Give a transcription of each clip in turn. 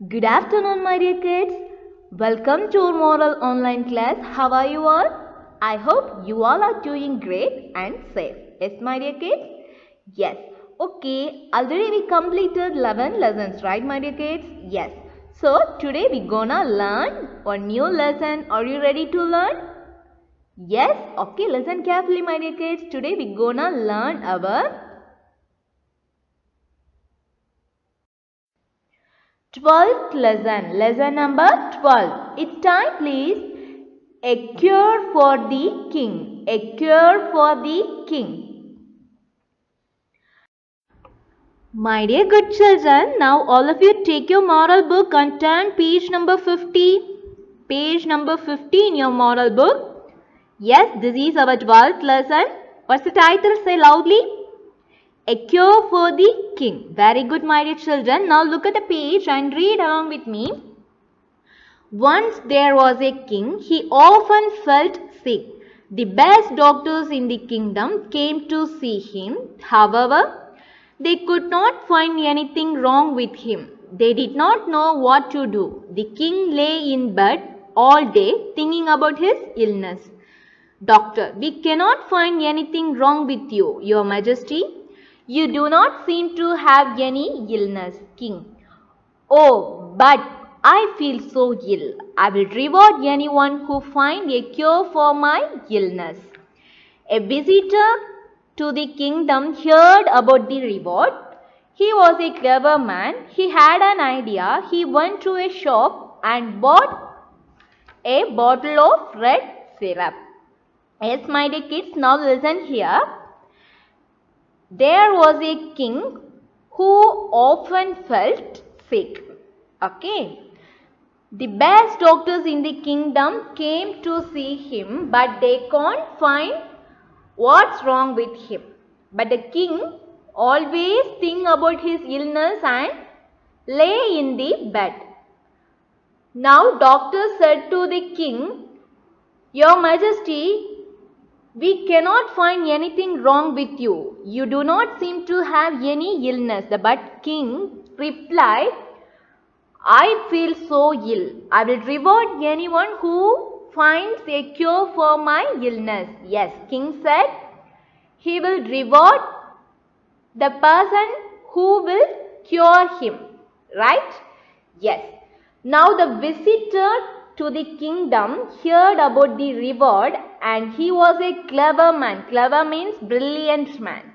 Good afternoon, my dear kids. Welcome to our moral online class. How are you all? I hope you all are doing great and safe. Yes, my dear kids? Yes. Okay, already we completed 11 lessons, right, my dear kids? Yes. So, today we gonna learn a new lesson. Are you ready to learn? Yes? Okay, listen carefully, my dear kids. Today we gonna learn our 12th lesson, lesson number 12. It's time please. A cure for the king. A cure for the king. My dear good children, now all of you take your moral book and turn page number 50. Page number 50 in your moral book. Yes, this is our 12th lesson. What's the title? Say loudly. A cure for the king. Very good, my dear children. Now look at the page and read along with me. Once there was a king. He often felt sick. The best doctors in the kingdom came to see him. However, they could not find anything wrong with him. They did not know what to do. The king lay in bed all day thinking about his illness. Doctor, we cannot find anything wrong with you, Your Majesty. You do not seem to have any illness. King. Oh, but I feel so ill. I will reward anyone who finds a cure for my illness. A visitor to the kingdom heard about the reward. He was a clever man. He had an idea. He went to a shop and bought a bottle of red syrup. Yes, my dear kids, now listen here. There was a king who often felt sick. Okay. The best doctors in the kingdom came to see him, but they can't find what's wrong with him. But the king always think about his illness and lay in the bed. Now doctor said to the king, Your Majesty, we cannot find anything wrong with you. You do not seem to have any illness. But king replied, I feel so ill. I will reward anyone who finds a cure for my illness. Yes, king said he will reward the person who will cure him. Right? Yes. Now the visitor to the kingdom heard about the reward and he was a clever man. Clever means brilliant man.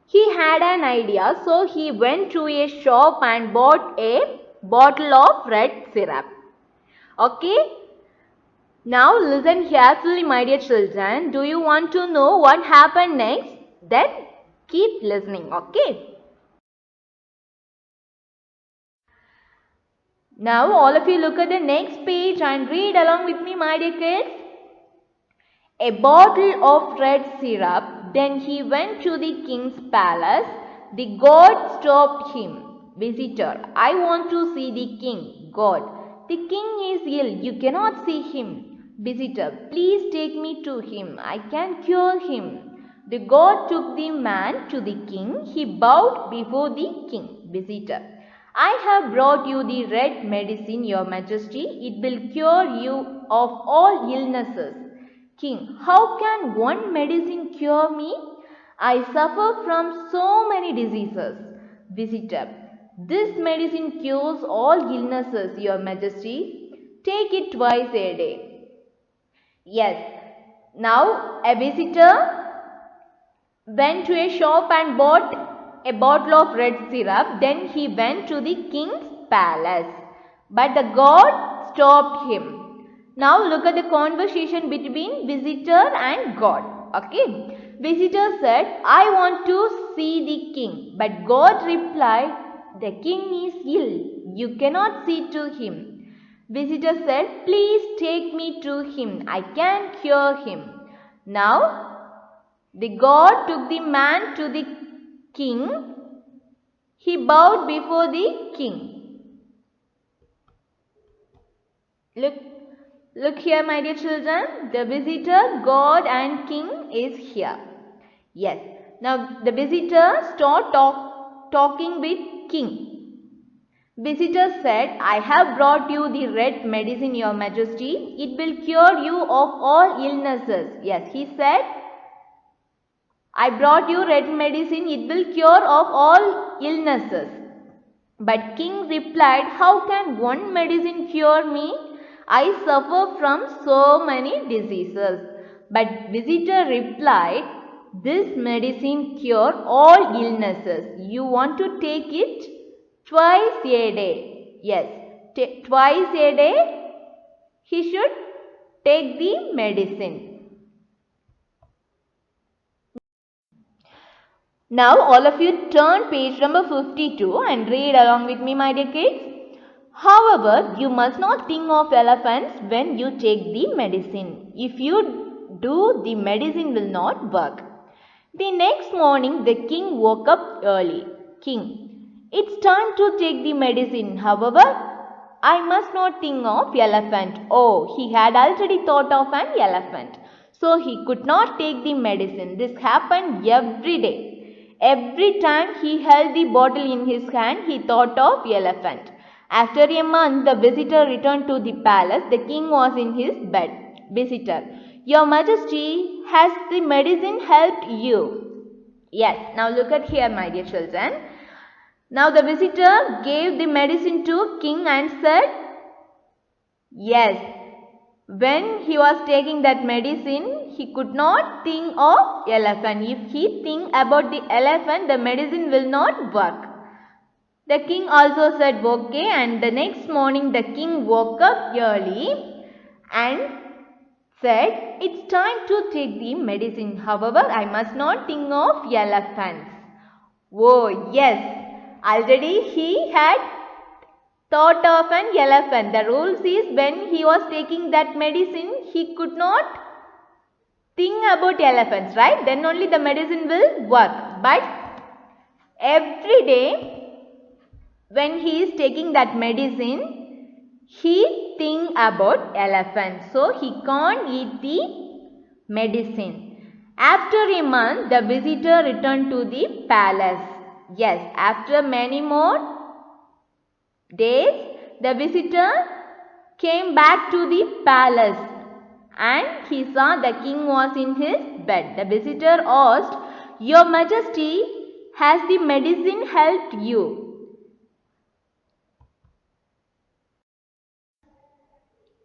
He had an idea, so he went to a shop and bought a bottle of red syrup. Okay? Now listen carefully, my dear children. Do you want to know what happened next? Then keep listening. Okay? Now all of you look at the next page and read along with me, my dear kids. A bottle of red syrup. Then he went to the king's palace. The god stopped him. Visitor, I want to see the king. God, the king is ill. You cannot see him. Visitor, please take me to him. I can cure him. The god took the man to the king. He bowed before the king. Visitor, I have brought you the red medicine, Your Majesty. It will cure you of all illnesses. King, how can one medicine cure me? I suffer from so many diseases. Visitor, this medicine cures all illnesses, Your Majesty. Take it twice a day. Yes. Now a visitor went to a shop and bought a bottle of red syrup. Then he went to the king's palace. But the god stopped him. Now look at the conversation between visitor and God. Okay. Visitor said, I want to see the king. But God replied, the king is ill. You cannot see to him. Visitor said, please take me to him. I can cure him. Now the God took the man to the king. He bowed before the king. Look here, my dear children. The visitor, God and king is here. Yes. Now the visitor started talking with king. Visitor said, I have brought you the red medicine, your majesty. It will cure you of all illnesses. Yes, he said, I brought you red medicine, it will cure of all illnesses. But king replied, how can one medicine cure me? I suffer from so many diseases. But visitor replied, this medicine cure all illnesses. You want to take it? Twice a day. Yes, twice a day he should take the medicine. Now all of you turn page number 52 and read along with me, my dear kids. However, you must not think of elephants when you take the medicine. If you do, the medicine will not work. The next morning the king woke up early. King, it's time to take the medicine. However, I must not think of elephant. Oh, he had already thought of an elephant. So he could not take the medicine. This happened every day. Every time he held the bottle in his hand, he thought of elephant. After a month, the visitor returned to the palace. The king was in his bed. Visitor, your majesty, has the medicine helped you? Yes. Now look at here, my dear children. Now the visitor gave the medicine to king and said, yes, when he was taking that medicine, he could not think of elephant. If he think about the elephant, the medicine will not work. The king also said, okay, and the next morning the king woke up early and said, it's time to take the medicine. However, I must not think of elephants. Oh, yes. Already he had thought of an elephant. The rules is when he was taking that medicine, he could not think about elephants, right? Then only the medicine will work. But every day when he is taking that medicine, he think about elephants. So he can't eat the medicine. After a month, the visitor returned to the palace. Yes, after many more days, the visitor came back to the palace and he saw the king was in his bed. The visitor asked, your majesty, has the medicine helped you?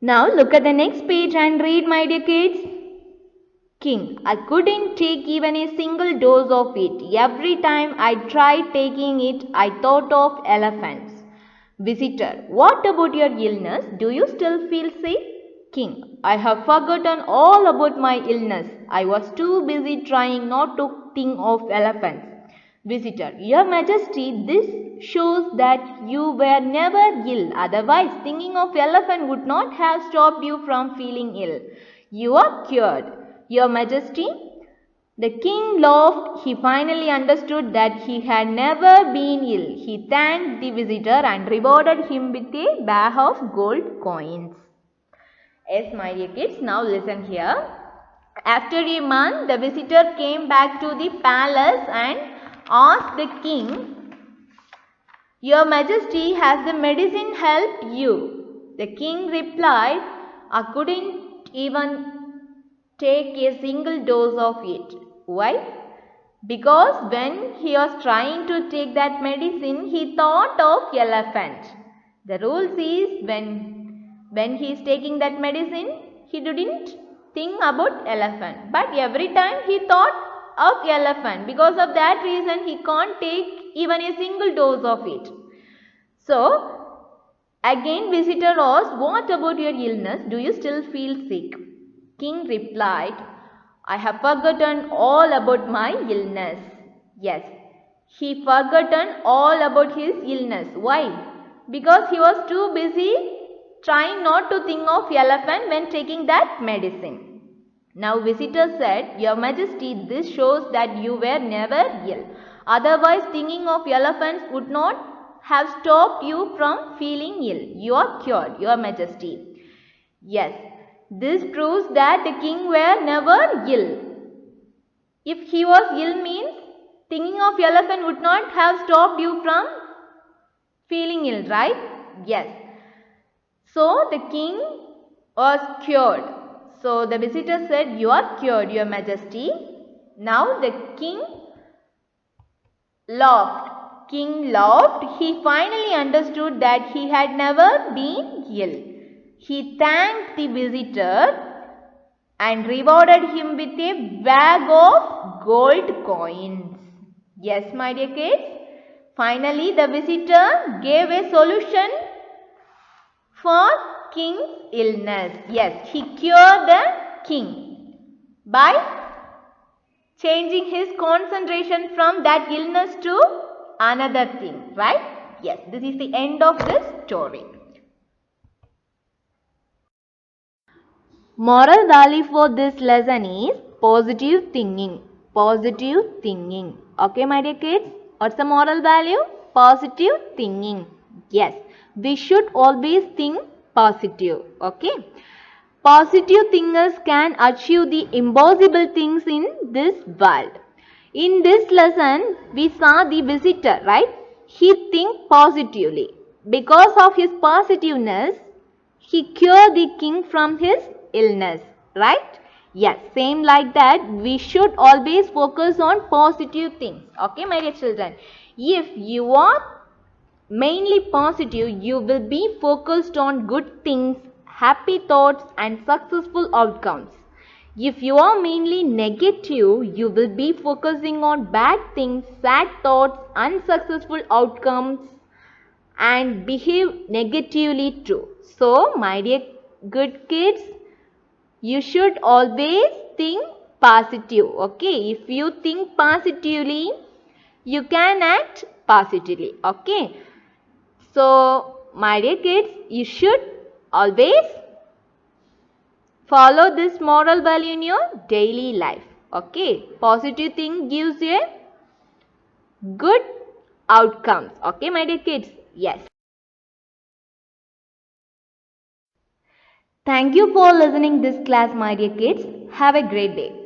Now look at the next page and read, my dear kids. King, I couldn't take even a single dose of it. Every time I tried taking it, I thought of elephants. Visitor, what about your illness? Do you still feel sick? King, I have forgotten all about my illness. I was too busy trying not to think of elephants. Visitor, your majesty, this shows that you were never ill. Otherwise, thinking of elephant would not have stopped you from feeling ill. You are cured. Your majesty, the king laughed. He finally understood that he had never been ill. He thanked the visitor and rewarded him with a bag of gold coins. Yes, my dear kids, now listen here. After a month, the visitor came back to the palace and asked the king, your majesty, has the medicine helped you? The king replied, I couldn't even take a single dose of it. Why? Because when he was trying to take that medicine, he thought of elephant. The rule is when he is taking that medicine, he didn't think about elephant. But every time he thought of elephant. Because of that reason, he can't take even a single dose of it. So, again visitor asked, what about your illness? Do you still feel sick? King replied, I have forgotten all about my illness. Yes, he forgotten all about his illness. Why? Because he was too busy trying not to think of elephant when taking that medicine. Now visitor said, your majesty, this shows that you were never ill. Otherwise, thinking of elephants would not have stopped you from feeling ill. You are cured, your majesty. Yes. This proves that the king were never ill. If he was ill means thinking of elephant would not have stopped you from Feeling ill, right? Yes. So the king was cured. So the visitor said, "You are cured, your majesty." Now the king laughed. King laughed. He finally understood that he had never been ill. He thanked the visitor and rewarded him with a bag of gold coins. Yes, my dear kids. Finally, the visitor gave a solution for king's illness. Yes, he cured the king by changing his concentration from that illness to another thing, right? Yes, this is the end of this story. Moral value for this lesson is positive thinking. Positive thinking. Okay, my dear kids? What's the moral value? Positive thinking. Yes, we should always think positive. Okay. Positive thinkers can achieve the impossible things in this world. In this lesson, we saw the visitor, right? He think positively. Because of his positiveness, he cured the king from his illness, right? Yes, same like that, we should always focus on positive things. Okay, my dear children. If you are mainly positive, you will be focused on good things, happy thoughts and successful outcomes. If you are mainly negative, you will be focusing on bad things, sad thoughts, unsuccessful outcomes and behave negatively too. So, my dear good kids, you should always think positive. Okay, if you think positively, you can act positively. Okay. So, my dear kids, you should always follow this moral value in your daily life. Okay. Positive thing gives you a good outcomes. Okay, my dear kids. Yes. Thank you for listening this class, my dear kids. Have a great day.